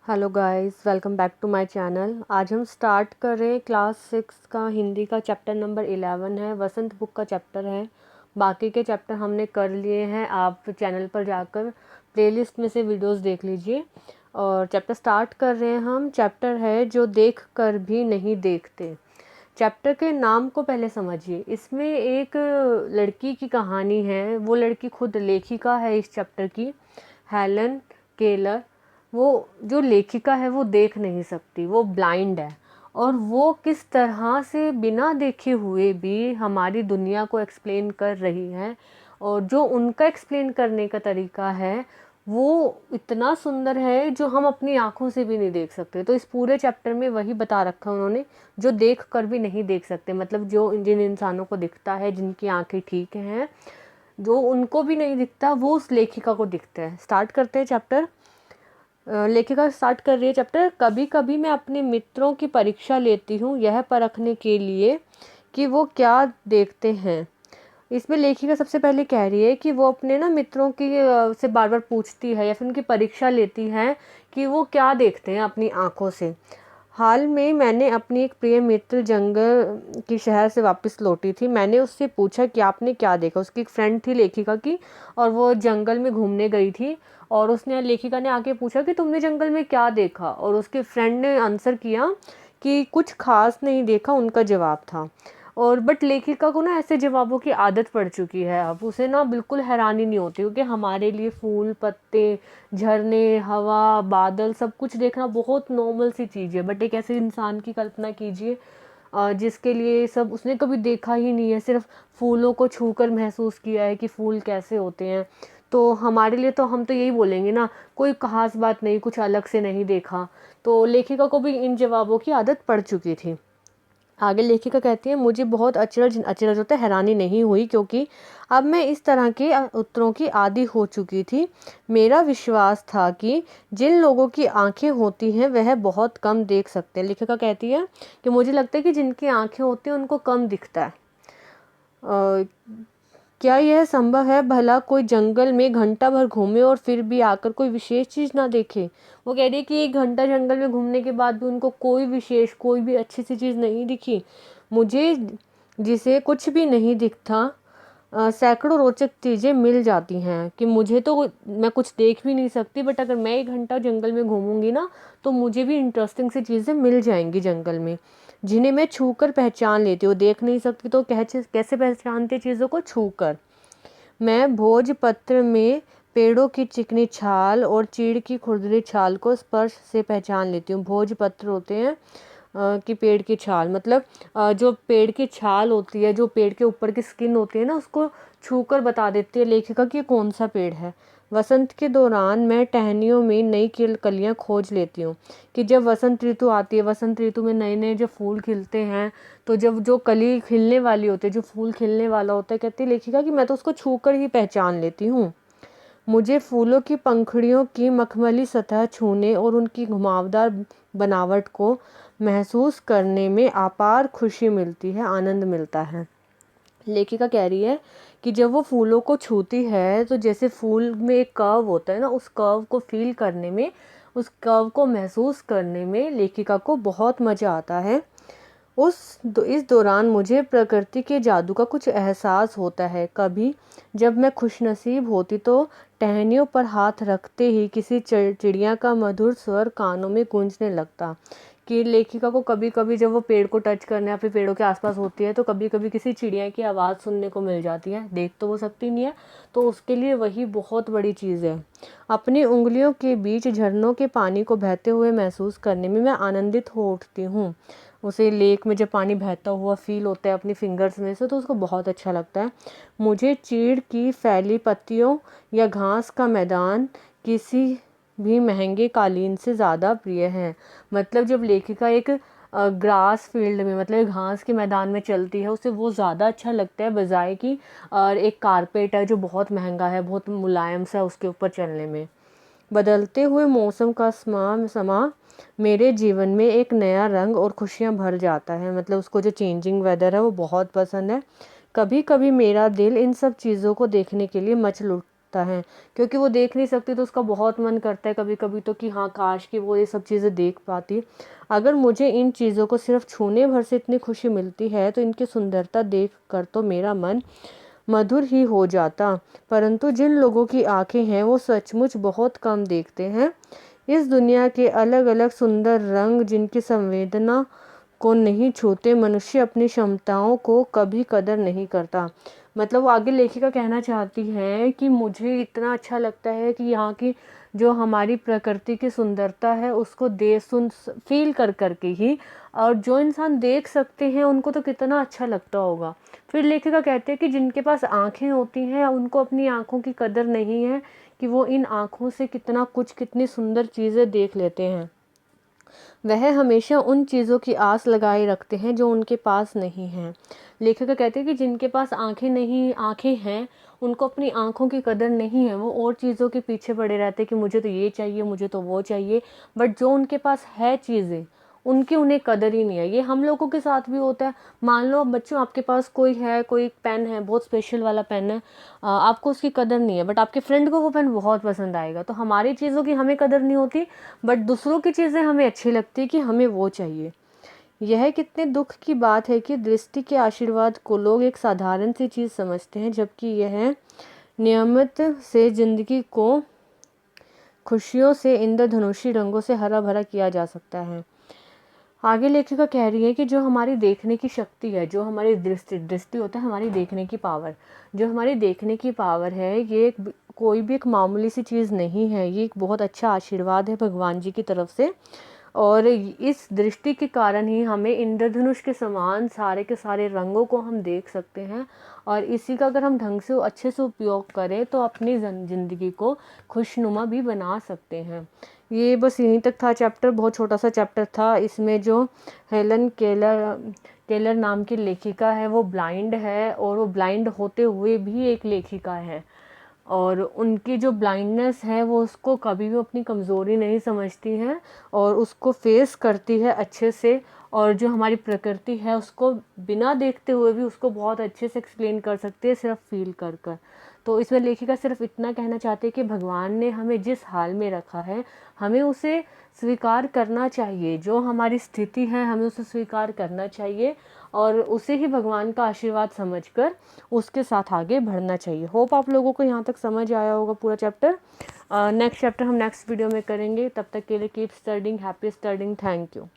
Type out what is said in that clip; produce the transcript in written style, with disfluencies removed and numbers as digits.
Hello guys, welcome back to my channel. आज हम start कर रहे हैं क्लास 6 का हिंदी का चैप्टर नंबर 11 है, वसंत बुक का चैप्टर है। बाकी के चैप्टर हमने कर लिए हैं, आप चैनल पर जाकर प्लेलिस्ट में से वीडियोस देख लीजिए। और चैप्टर स्टार्ट कर रहे हैं हम। चैप्टर है जो देख कर भी नहीं देखते। चैप्टर के नाम को पहले समझिए। इसमें एक लड़की की कहानी है, वो लड़की खुद लेखिका है इस चैप्टर की, हेलन केलर। वो जो लेखिका है वो देख नहीं सकती, वो ब्लाइंड है। और वो किस तरह से बिना देखे हुए भी हमारी दुनिया को एक्सप्लेन कर रही है, और जो उनका एक्सप्लेन करने का तरीका है वो इतना सुंदर है जो हम अपनी आँखों से भी नहीं देख सकते। तो इस पूरे चैप्टर में वही बता रखा है उन्होंने, जो देख कर भी नहीं देख सकते। मतलब जो जिन इंसानों को दिखता है, जिनकी आंखें ठीक हैं, जो उनको भी नहीं दिखता, वो उस लेखिका को दिखता है। स्टार्ट करते हैं चैप्टर। लेखिका स्टार्ट कर रही है चैप्टर। कभी कभी मैं अपने मित्रों की परीक्षा लेती हूँ, यह परखने के लिए कि वो क्या देखते हैं। इसमें लेखिका सबसे पहले कह रही है कि वो अपने ना मित्रों की से बार बार पूछती है या फिर उनकी परीक्षा लेती है कि वो क्या देखते हैं अपनी आँखों से। हाल में मैंने अपनी एक प्रिय मित्र जंगल की शहर से वापस लौटी थी। मैंने उससे पूछा कि आपने क्या देखा। उसकी एक फ्रेंड थी लेखिका की, और वो जंगल में घूमने गई थी। और उसने लेखिका ने आके पूछा कि तुमने जंगल में क्या देखा, और उसके फ्रेंड ने आंसर किया कि कुछ खास नहीं देखा, उनका जवाब था। और बट लेखिका को ना ऐसे जवाबों की आदत पड़ चुकी है। अब उसे ना बिल्कुल हैरानी नहीं होती, क्योंकि हमारे लिए फूल, पत्ते, झरने, हवा, बादल सब कुछ देखना बहुत नॉर्मल सी चीज़ है। बट एक ऐसे इंसान की कल्पना कीजिए जिसके लिए ये सब उसने कभी देखा ही नहीं है, सिर्फ फूलों को छूकर महसूस किया है कि फूल कैसे होते हैं। तो हमारे लिए तो हम तो यही बोलेंगे ना, कोई खास बात नहीं, कुछ अलग से नहीं देखा। तो लेखिका को भी इन जवाबों की आदत पड़ चुकी थी। आगे लेखिका कहती है, मुझे बहुत अचरज अचरज होता है, हैरानी नहीं हुई, क्योंकि अब मैं इस तरह के उत्तरों की आदी हो चुकी थी। मेरा विश्वास था कि जिन लोगों की आंखें होती हैं वह बहुत कम देख सकते हैं। लेखिका कहती है कि मुझे लगता है कि जिनकी आंखें होती हैं उनको कम दिखता है। क्या यह संभव है भला, कोई जंगल में घंटा भर घूमे और फिर भी आकर कोई विशेष चीज़ ना देखे। वो कह रही है कि 1 घंटा जंगल में घूमने के बाद भी उनको कोई विशेष, कोई भी अच्छी सी चीज़ नहीं दिखी। मुझे, जिसे कुछ भी नहीं दिखता, सैकड़ों रोचक चीज़ें मिल जाती हैं। कि मुझे तो मैं कुछ देख भी नहीं सकती, बट अगर मैं 1 घंटा जंगल में घूमूंगी ना, तो मुझे भी इंटरेस्टिंग सी चीज़ें मिल जाएंगी जंगल में, जिन्हें मैं छूकर पहचान लेती हूँ। देख नहीं सकती तो कैसे पहचानते चीज़ों को? छूकर। मैं भोजपत्र में पेड़ों की चिकनी छाल और चीड़ की खुरदरी छाल को स्पर्श से पहचान लेती हूँ। भोजपत्र होते हैं कि पेड़ की छाल, मतलब जो पेड़ की छाल होती है, जो पेड़ के ऊपर की स्किन होती है ना, उसको छूकर बता देती है लेखिका कि कौन सा पेड़ है। वसंत के दौरान मैं टहनियों में नई कलियां खोज लेती हूँ। कि जब वसंत ऋतु आती है, वसंत ऋतु में नए नए जो फूल खिलते हैं, तो जब जो कली खिलने वाली होती है, जो फूल खिलने वाला होता है, कहती है लेखिका कि मैं तो उसको छूकर ही पहचान लेती हूँ। मुझे फूलों की पंखुड़ियों की मखमली सतह छूने और उनकी घुमावदार बनावट को महसूस करने में अपार खुशी मिलती है, आनंद मिलता है। लेखिका कह रही है कि जब वो फूलों को छूती है, तो जैसे फूल में एक कर्व होता है ना, उस कर्व को फील करने में, उस कर्व को महसूस करने में लेखिका को बहुत मज़ा आता है। इस दौरान मुझे प्रकृति के जादू का कुछ एहसास होता है। कभी जब मैं खुशनसीब होती तो टहनियों पर हाथ रखते ही किसी चिड़िया का मधुर स्वर कानों में गूंजने लगता। कि लेखिका को कभी कभी जब वो पेड़ को टच करने या फिर पेड़ों के आसपास होती है, तो कभी कभी किसी चिड़िया की आवाज़ सुनने को मिल जाती है। देख तो वो सकती नहीं है, तो उसके लिए वही बहुत बड़ी चीज़ है। अपनी उंगलियों के बीच झरनों के पानी को बहते हुए महसूस करने में मैं आनंदित हो उठती हूँ। उसे लेक में जब पानी बहता हुआ फील होता है अपनी फिंगर्स में से, तो उसको बहुत अच्छा लगता है। मुझे चीड़ की फैली पत्तियों या घास का मैदान किसी भी महंगे कालीन से ज़्यादा प्रिय है। मतलब जब लेखिका एक ग्रास फील्ड में, मतलब घास के मैदान में चलती है, उसे वो ज़्यादा अच्छा लगता है बजाय कि और एक कारपेट है जो बहुत महंगा है, बहुत मुलायम सा, उसके ऊपर चलने में। बदलते हुए मौसम का समा मेरे जीवन में एक नया रंग और खुशियाँ भर जाता है। मतलब उसको जो चेंजिंग वेदर है वो बहुत पसंद है। कभी कभी मेरा दिल इन सब चीज़ों को देखने के लिए मच उठता होता है, क्योंकि वो देख नहीं सकती तो उसका बहुत मन करता है कभी कभी तो कि हाँ काश कि वो ये सब चीज़ें देख पाती। अगर मुझे इन चीज़ों को सिर्फ छूने भर से इतनी खुशी मिलती है तो इनकी सुंदरता देख कर तो मेरा मन मधुर ही हो जाता। परंतु जिन लोगों की आंखें हैं वो सचमुच बहुत कम देखते हैं। इस दुनिया के अलग अलग सुंदर रंग जिनकी संवेदना को नहीं छूते, मनुष्य अपनी क्षमताओं को कभी कदर नहीं करता। मतलब वो आगे लेखिका कहना चाहती है कि मुझे इतना अच्छा लगता है कि यहाँ की जो हमारी प्रकृति की सुंदरता है उसको दे सुन फील कर करके ही, और जो इंसान देख सकते हैं उनको तो कितना अच्छा लगता होगा। फिर लेखिका कहते हैं कि जिनके पास आंखें होती हैं उनको अपनी आंखों की कदर नहीं है कि वो इन आंखों से कितना कुछ, कितनी सुंदर चीज़ें देख लेते हैं। वह हमेशा उन चीज़ों की आस लगाए रखते हैं जो उनके पास नहीं हैं। लेखिका कहते हैं कि जिनके पास आंखें हैं उनको अपनी आंखों की कदर नहीं है, वो और चीज़ों के पीछे पड़े रहते हैं कि मुझे तो ये चाहिए, मुझे तो वो चाहिए। बट जो उनके पास है चीज़ें उनकी उन्हें कदर ही नहीं है। ये हम लोगों के साथ भी होता है। मान लो बच्चों आपके पास कोई पेन है, बहुत स्पेशल वाला पेन है, आपको उसकी कदर नहीं है, बट आपके फ्रेंड को वो पेन बहुत पसंद आएगा। तो हमारी चीज़ों की हमें कदर नहीं होती, बट दूसरों की चीज़ें हमें अच्छी लगती है कि हमें वो चाहिए। यह कितने दुख की बात है कि दृष्टि के आशीर्वाद को लोग एक साधारण सी चीज़ समझते हैं, जबकि यह नियमित से जिंदगी को खुशियों से इंद्रधनुषी रंगों से हरा भरा किया जा सकता है। आगे लेखिका कह रही है कि जो हमारी देखने की शक्ति है, जो हमारी दृष्टि होता है हमारी देखने की पावर, जो हमारी देखने की पावर है ये कोई भी एक मामूली सी चीज़ नहीं है। ये एक बहुत अच्छा आशीर्वाद है भगवान जी की तरफ से, और इस दृष्टि के कारण ही हमें इंद्रधनुष के समान सारे के सारे रंगों को हम देख सकते हैं। और इसी का अगर हम ढंग से अच्छे से उपयोग करें तो अपनी ज़िंदगी को खुशनुमा भी बना सकते हैं। ये बस यहीं तक था चैप्टर, बहुत छोटा सा चैप्टर था। इसमें जो हेलन केलर नाम की लेखिका है वो ब्लाइंड है, और वो ब्लाइंड होते हुए भी एक लेखिका है, और उनकी जो ब्लाइंडनेस है वो उसको कभी भी अपनी कमज़ोरी नहीं समझती है और उसको फेस करती है अच्छे से। और जो हमारी प्रकृति है उसको बिना देखते हुए भी उसको बहुत अच्छे से एक्सप्लेन कर सकती है, सिर्फ फील कर कर। तो इसमें लेखिका सिर्फ इतना कहना चाहते हैं कि भगवान ने हमें जिस हाल में रखा है हमें उसे स्वीकार करना चाहिए। जो हमारी स्थिति है हमें उसे स्वीकार करना चाहिए और उसे ही भगवान का आशीर्वाद समझकर उसके साथ आगे बढ़ना चाहिए। होप आप लोगों को यहाँ तक समझ आया होगा पूरा चैप्टर। नेक्स्ट चैप्टर हम नेक्स्ट वीडियो में करेंगे। तब तक के लिए keep studying, happy studying, thank you.